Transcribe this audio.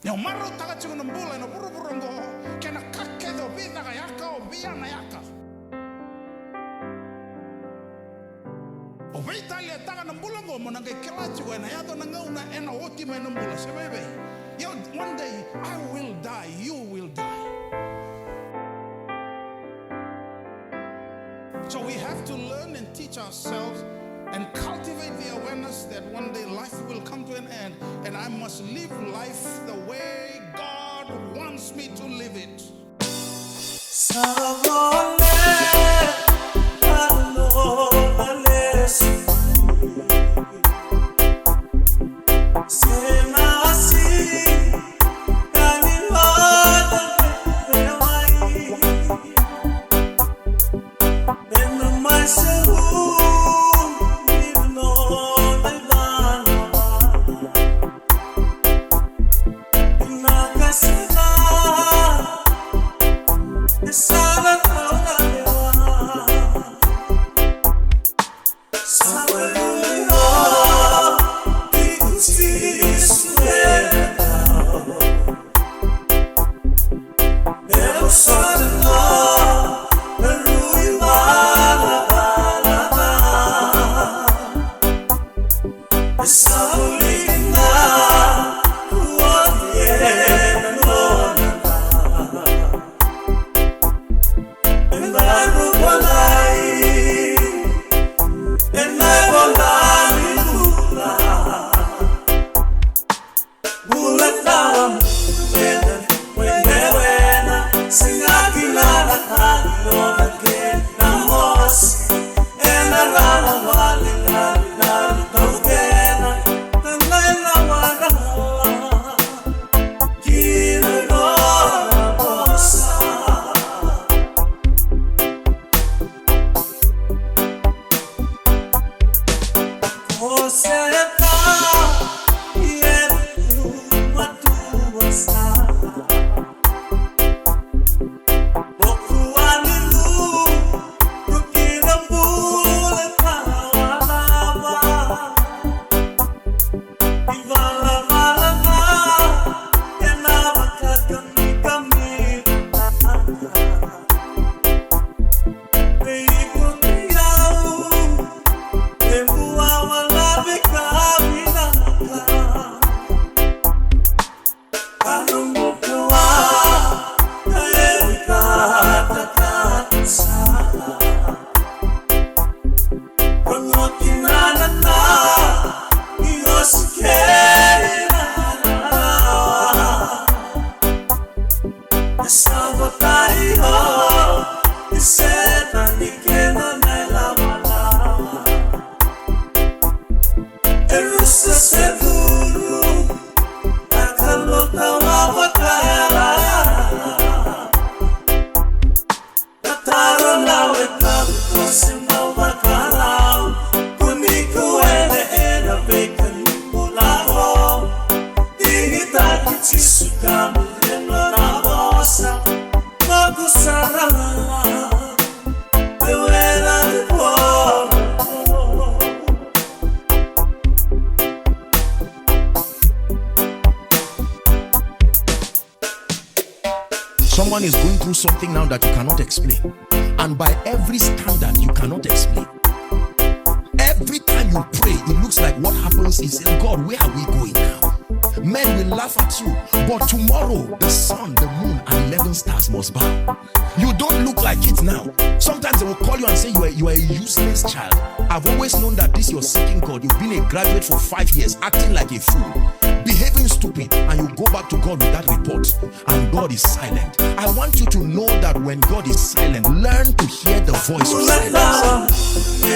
Nyo maro taga chigo no bula no buru burungo kena kake do vida ga yaka o via na yaka. O Italia taga no bulango mo nanga kela chigo na yato nanga una ena oti me no bula se bebe. Yo, one day I will die, you will die. So we have to learn and teach ourselves and cultivate the awareness that one day life will come to an end and I must live life the way God wants me to live it. Someone is going through something now that you cannot explain, and by every standard you cannot explain. Every time you pray, it looks like what happens is, God, where are we going now? Men will laugh at you, but tomorrow the sun, the moon, and 11 stars must bow. You don't look like it now. Sometimes they will call you and say you are a useless child. I've always known that this you're seeking God. You've been a graduate for 5 years, acting like a fool, behaving stupid, and you go back to God with that report, and God is silent. I want you to know that when God is silent, learn to hear the voice of silence.